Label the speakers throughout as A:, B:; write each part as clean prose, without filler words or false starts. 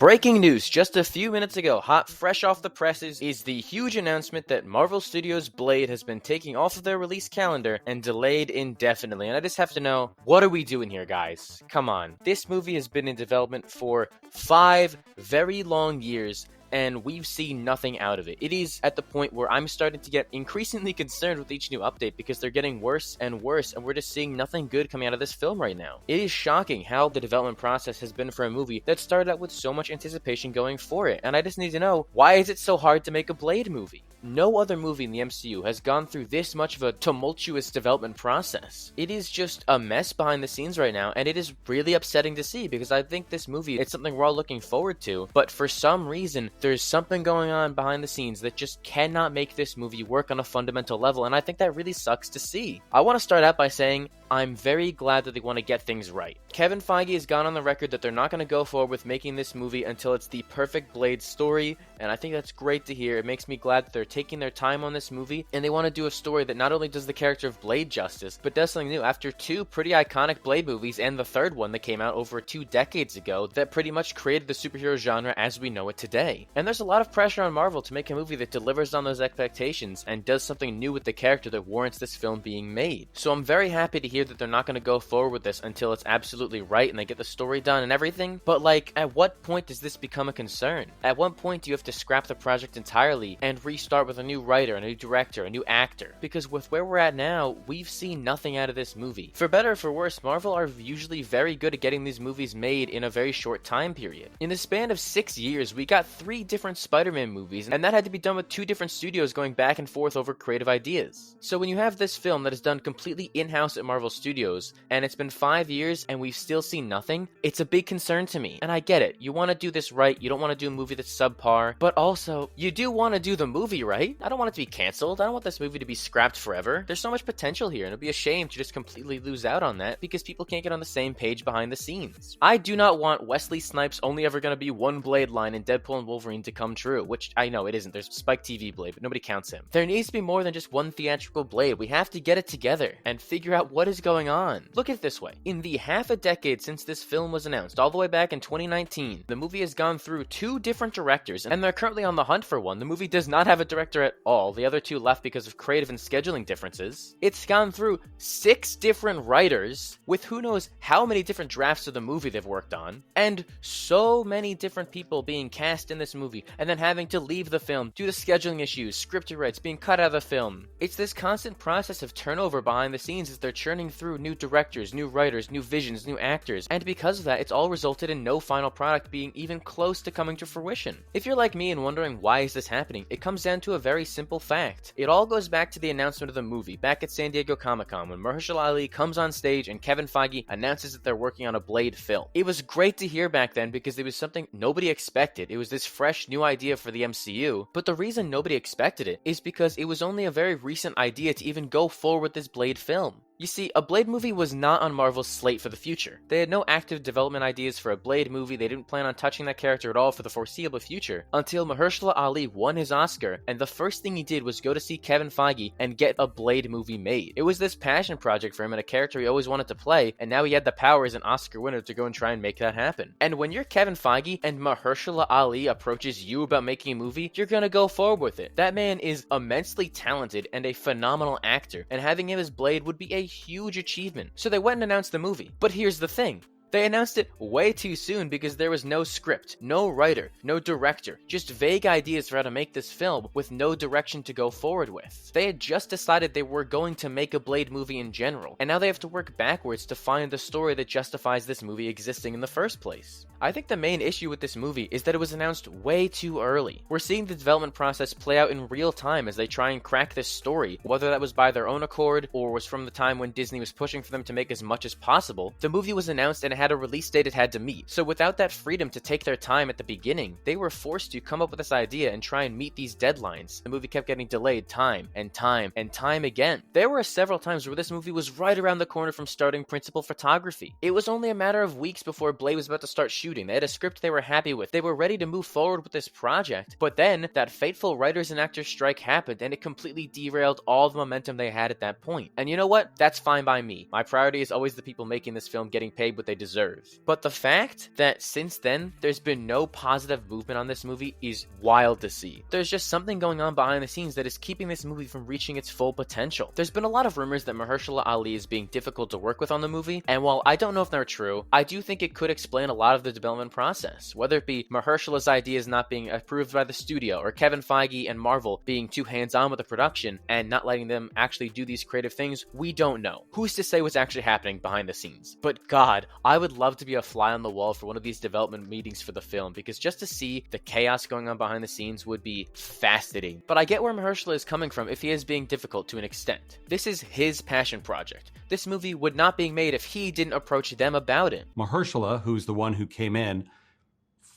A: Breaking news just a few minutes ago, hot fresh off the presses, is the huge announcement that Marvel Studios' Blade has been taken off of their release calendar and delayed indefinitely. And I just have to know, what are we doing here, guys? Come on. This movie has been in development for 5 very long years, and we've seen nothing out of it. It is at the point where I'm starting to get increasingly concerned with each new update because they're getting worse and worse, and we're just seeing nothing good coming out of this film right now. It is shocking how the development process has been for a movie that started out with so much anticipation going for it, and I just need to know, why is it so hard to make a Blade movie? No other movie in the MCU has gone through this much of a tumultuous development process. It is just a mess behind the scenes right now, and it is really upsetting to see because I think this movie, it's something we're all looking forward to, but for some reason, there's something going on behind the scenes that just cannot make this movie work on a fundamental level, and I think that really sucks to see. I want to start out by saying I'm very glad that they want to get things right. Kevin Feige has gone on the record that they're not going to go forward with making this movie until it's the perfect Blade story, and I think that's great to hear. It makes me glad that they're taking their time on this movie, and they want to do a story that not only does the character of Blade justice, but does something new after 2 pretty iconic Blade movies and the third one that came out over 2 decades ago that pretty much created the superhero genre as we know it today. And there's a lot of pressure on Marvel to make a movie that delivers on those expectations and does something new with the character that warrants this film being made. So I'm very happy to hear that they're not going to go forward with this until it's absolutely right and they get the story done and everything, but like, at what point does this become a concern? At what point do you have to scrap the project entirely and restart with a new writer, a new director, a new actor? Because with where we're at now, we've seen nothing out of this movie. For better or for worse, Marvel are usually very good at getting these movies made in a very short time period. In the span of 6 years, we got 3 different Spider-Man movies, and that had to be done with 2 different studios going back and forth over creative ideas. So when you have this film that is done completely in-house at Marvel Studios, and it's been 5 years and we've still seen nothing, it's a big concern to me. And I get it, you want to do this right, you don't want to do a movie that's subpar, but also, you do want to do the movie right. I don't want it to be cancelled, I don't want this movie to be scrapped forever. There's so much potential here, and it'd be a shame to just completely lose out on that because people can't get on the same page behind the scenes. I do not want Wesley Snipes' only ever going to be one Blade line in Deadpool and Wolverine to come true, which I know it isn't. There's Spike TV Blade, but nobody counts him. There needs to be more than just one theatrical Blade. We have to get it together and figure out what is going on. Look at it this way. In the half a decade since this film was announced, all the way back in 2019, the movie has gone through 2 different directors, and they're currently on the hunt for one. The movie does not have a director at all. The other 2 left because of creative and scheduling differences. It's gone through 6 different writers, with who knows how many different drafts of the movie they've worked on, and so many different people being cast in this movie, and then having to leave the film due to scheduling issues, script rewrites, being cut out of the film. It's this constant process of turnover behind the scenes as they're churning through new directors, new writers, new visions, new actors, and because of that, it's all resulted in no final product being even close to coming to fruition. If you're like me and wondering why is this happening, it comes down to a very simple fact. It all goes back to the announcement of the movie back at San Diego Comic-Con when Mahershala Ali comes on stage and Kevin Feige announces that they're working on a Blade film. It was great to hear back then because it was something nobody expected. It was this fresh new idea for the MCU, but the reason nobody expected it is because it was only a very recent idea to even go forward with this Blade film. You see, a Blade movie was not on Marvel's slate for the future. They had no active development ideas for a Blade movie, they didn't plan on touching that character at all for the foreseeable future, until Mahershala Ali won his Oscar, and the first thing he did was go to see Kevin Feige and get a Blade movie made. It was this passion project for him and a character he always wanted to play, and now he had the power as an Oscar winner to go and try and make that happen. And when you're Kevin Feige and Mahershala Ali approaches you about making a movie, you're gonna go forward with it. That man is immensely talented and a phenomenal actor, and having him as Blade would be a huge achievement. So they went and announced the movie. But here's the thing. They announced it way too soon because there was no script, no writer, no director, just vague ideas for how to make this film with no direction to go forward with. They had just decided they were going to make a Blade movie in general, and now they have to work backwards to find the story that justifies this movie existing in the first place. I think the main issue with this movie is that it was announced way too early. We're seeing the development process play out in real time as they try and crack this story, whether that was by their own accord or was from the time when Disney was pushing for them to make as much as possible. The movie was announced and it had a release date it had to meet. So without that freedom to take their time at the beginning, they were forced to come up with this idea and try and meet these deadlines. The movie kept getting delayed time and time and time again. There were several times where this movie was right around the corner from starting principal photography. It was only a matter of weeks before Blade was about to start shooting shooting. They had a script they were happy with. They were ready to move forward with this project. But then that fateful writers and actors strike happened, and it completely derailed all the momentum they had at that point. And you know what? That's fine by me. My priority is always the people making this film getting paid what they deserve. But the fact that since then there's been no positive movement on this movie is wild to see. There's just something going on behind the scenes that is keeping this movie from reaching its full potential. There's been a lot of rumors that Mahershala Ali is being difficult to work with on the movie, and while I don't know if they're true, I do think it could explain a lot of the development process. Whether it be Mahershala's ideas not being approved by the studio, or Kevin Feige and Marvel being too hands-on with the production and not letting them actually do these creative things, we don't know. Who's to say what's actually happening behind the scenes? But God, I would love to be a fly on the wall for one of these development meetings for the film, because just to see the chaos going on behind the scenes would be fascinating. But I get where Mahershala is coming from if he is being difficult to an extent. This is his passion project. This movie would not be made if he didn't approach them about it.
B: Mahershala, who's the one who came in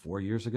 B: 5 years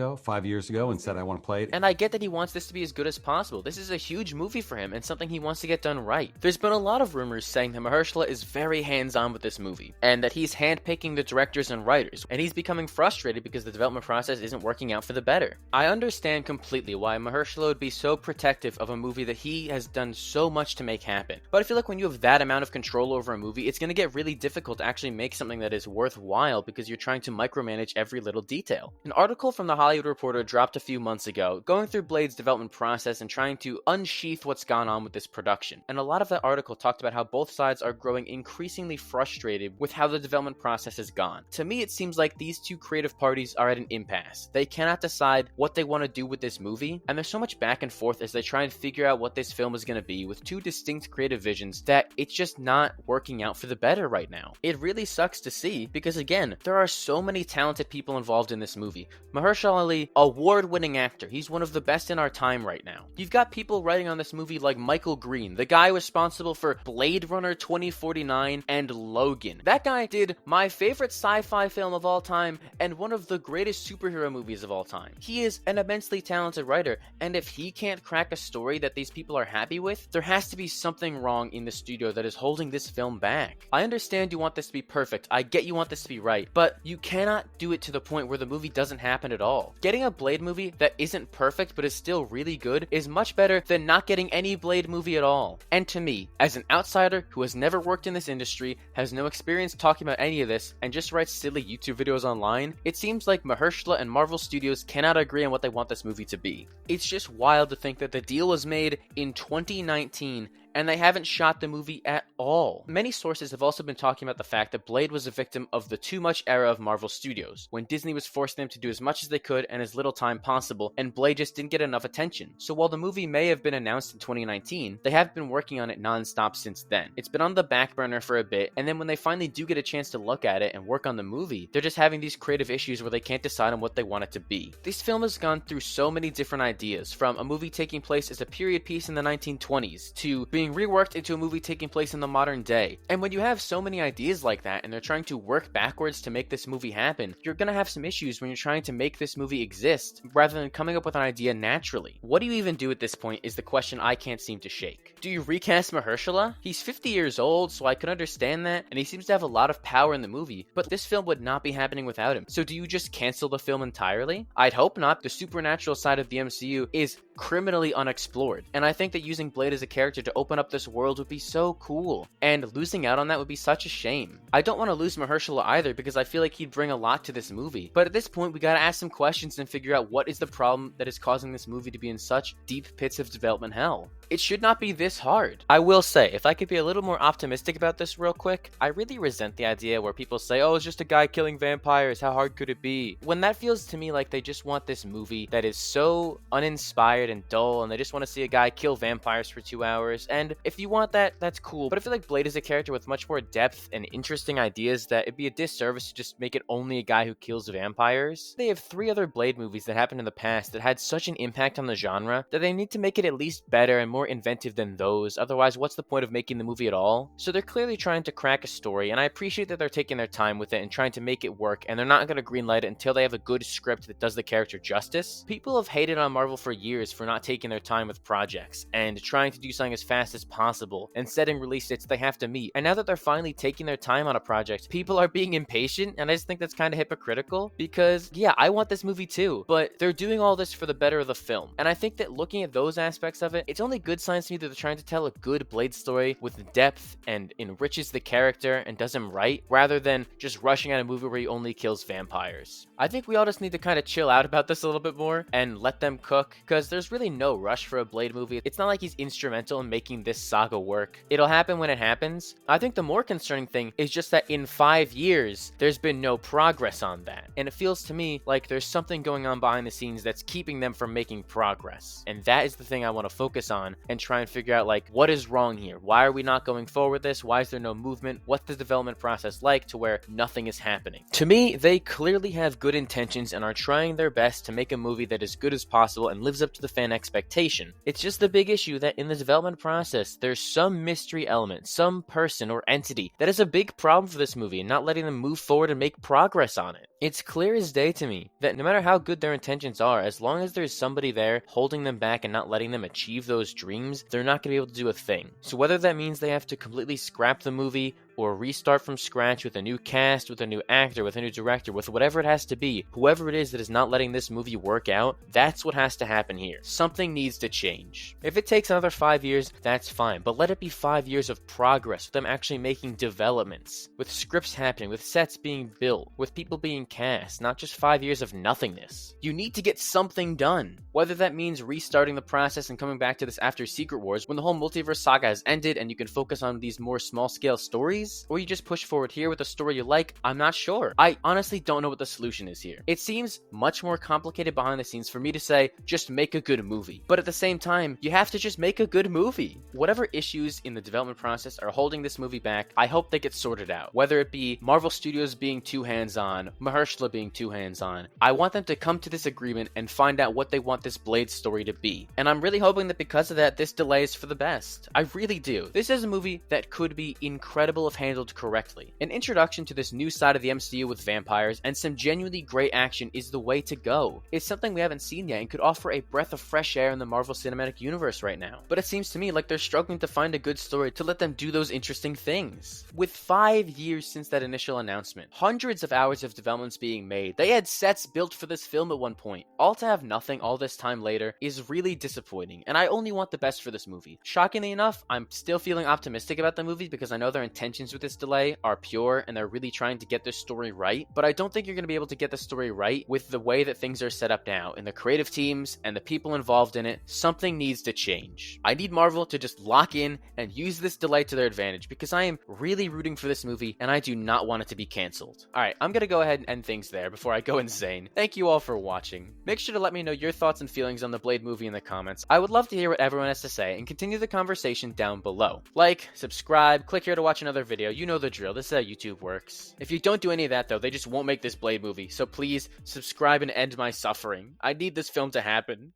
B: ago, and said, I want to play it.
A: And I get that he wants this to be as good as possible. This is a huge movie for him and something he wants to get done right. There's been a lot of rumors saying that Mahershala is very hands-on with this movie, and that he's handpicking the directors and writers, and he's becoming frustrated because the development process isn't working out for the better. I understand completely why Mahershala would be so protective of a movie that he has done so much to make happen. But I feel like when you have that amount of control over a movie, it's going to get really difficult to actually make something that is worthwhile because you're trying to micromanage every little detail. An article from The Hollywood Reporter dropped a few months ago, going through Blade's development process and trying to unsheath what's gone on with this production. And a lot of that article talked about how both sides are growing increasingly frustrated with how the development process has gone. To me, it seems like these two creative parties are at an impasse. They cannot decide what they want to do with this movie, and there's so much back and forth as they try and figure out what this film is going to be with two distinct creative visions that it's just not working out for the better right now. It really sucks to see because, again, there are so many talented people involved in this movie. Mahershala Ali, award-winning actor. He's one of the best in our time right now. You've got people writing on this movie like Michael Green, the guy responsible for Blade Runner 2049 and Logan. That guy did my favorite sci-fi film of all time and one of the greatest superhero movies of all time. He is an immensely talented writer, and if he can't crack a story that these people are happy with, there has to be something wrong in the studio that is holding this film back. I understand you want this to be perfect. I get you want this to be right, but you cannot do it to the point where the movie doesn't happen at all. Getting a Blade movie that isn't perfect but is still really good is much better than not getting any Blade movie at all. And to me, as an outsider who has never worked in this industry, has no experience talking about any of this, and just writes silly YouTube videos online, it seems like Mahershala and Marvel Studios cannot agree on what they want this movie to be. It's just wild to think that the deal was made in 2019 and they haven't shot the movie at all. Many sources have also been talking about the fact that Blade was a victim of the too much era of Marvel Studios, when Disney was forcing them to do as much as they could in as little time possible, and Blade just didn't get enough attention. So while the movie may have been announced in 2019, they have been working on it non-stop since then. It's been on the back burner for a bit, and then when they finally do get a chance to look at it and work on the movie, they're just having these creative issues where they can't decide on what they want it to be. This film has gone through so many different ideas, from a movie taking place as a period piece in the 1920s, to being reworked into a movie taking place in the modern day. And when you have so many ideas like that and they're trying to work backwards to make this movie happen, you're gonna have some issues when you're trying to make this movie exist rather than coming up with an idea naturally. What do you even do at this point is the question I can't seem to shake. Do you recast Mahershala? He's 50 years old, so I could understand that, and he seems to have a lot of power in the movie, but this film would not be happening without him. So do you just cancel the film entirely? I'd hope not. The supernatural side of the MCU is criminally unexplored, and I think that using Blade as a character to open up this world would be so cool, and losing out on that would be such a shame. I don't want to lose Mahershala either because I feel like he'd bring a lot to this movie, but at this point we gotta ask some questions and figure out what is the problem that is causing this movie to be in such deep pits of development hell. It should not be this hard. I will say, if I could be a little more optimistic about this real quick, I really resent the idea where people say, oh, it's just a guy killing vampires, how hard could it be? When that feels to me like they just want this movie that is so uninspired and dull, and they just want to see a guy kill vampires for 2 hours, and if you want that, that's cool, but I feel like Blade is a character with much more depth and interesting ideas that it'd be a disservice to just make it only a guy who kills vampires. They have 3 other Blade movies that happened in the past that had such an impact on the genre that they need to make it at least better and more inventive than those, otherwise what's the point of making the movie at all? So they're clearly trying to crack a story, and I appreciate that they're taking their time with it and trying to make it work, and they're not going to greenlight it until they have a good script that does the character justice. People have hated on Marvel for years for not taking their time with projects and trying to do something as fast fast as possible and setting release dates they have to meet. And now that they're finally taking their time on a project, people are being impatient, and I just think that's kind of hypocritical because, yeah, I want this movie too, but they're doing all this for the better of the film. And I think that looking at those aspects of it, it's only good signs to me that they're trying to tell a good Blade story with depth and enriches the character and does him right, rather than just rushing out a movie where he only kills vampires. I think we all just need to kind of chill out about this a little bit more and let them cook, because there's really no rush for a Blade movie. It's not like he's instrumental in making this saga work. It'll happen when it happens. I think the more concerning thing is just that in 5 years, there's been no progress on that. And it feels to me like there's something going on behind the scenes that's keeping them from making progress. And that is the thing I want to focus on and try and figure out, like, what is wrong here? Why are we not going forward with this? Why is there no movement? What's the development process like to where nothing is happening? To me, they clearly have good intentions and are trying their best to make a movie that is good as possible and lives up to the fan expectation. It's just the big issue that in the development process, there's some mystery element, some person or entity that is a big problem for this movie and not letting them move forward and make progress on it. It's clear as day to me that no matter how good their intentions are, as long as there's somebody there holding them back and not letting them achieve those dreams, they're not going to be able to do a thing. So whether that means they have to completely scrap the movie or restart from scratch with a new cast, with a new actor, with a new director, with whatever it has to be, whoever it is that is not letting this movie work out, that's what has to happen here. Something needs to change. If it takes another 5 years, that's fine, but let it be 5 years of progress, with them actually making developments, with scripts happening, with sets being built, with people being cast, not just 5 years of nothingness. You need to get something done. Whether that means restarting the process and coming back to this after Secret Wars, when the whole multiverse saga has ended and you can focus on these more small-scale stories, or you just push forward here with a story you like, I'm not sure. I honestly don't know what the solution is here. It seems much more complicated behind the scenes for me to say, just make a good movie. But at the same time, you have to just make a good movie. Whatever issues in the development process are holding this movie back, I hope they get sorted out. Whether it be Marvel Studios being too hands-on, Mahershala being too hands-on, I want them to come to this agreement and find out what they want this Blade story to be. And I'm really hoping that because of that, this delay is for the best. I really do. This is a movie that could be incredible if handled correctly. An introduction to this new side of the MCU with vampires and some genuinely great action is the way to go. It's something we haven't seen yet and could offer a breath of fresh air in the Marvel Cinematic Universe right now. But it seems to me like they're struggling to find a good story to let them do those interesting things. With 5 years since that initial announcement, hundreds of hours of developments being made, they had sets built for this film at one point. All to have nothing all this time later is really disappointing, and I only want the best for this movie. Shockingly enough, I'm still feeling optimistic about the movie because I know their intentions with this delay are pure and they're really trying to get this story right, but I don't think you're going to be able to get the story right with the way that things are set up now in the creative teams and the people involved in it. Something needs to change. I need Marvel to just lock in and use this delay to their advantage because I am really rooting for this movie and I do not want it to be canceled. Alright, I'm going to go ahead and end things there before I go insane. Thank you all for watching. Make sure to let me know your thoughts and feelings on the Blade movie in the comments. I would love to hear what everyone has to say and continue the conversation down below. Like, subscribe, click here to watch another video. You know the drill. This is how YouTube works. If you don't do any of that though, they just won't make this Blade movie. So please subscribe and end my suffering. I need this film to happen.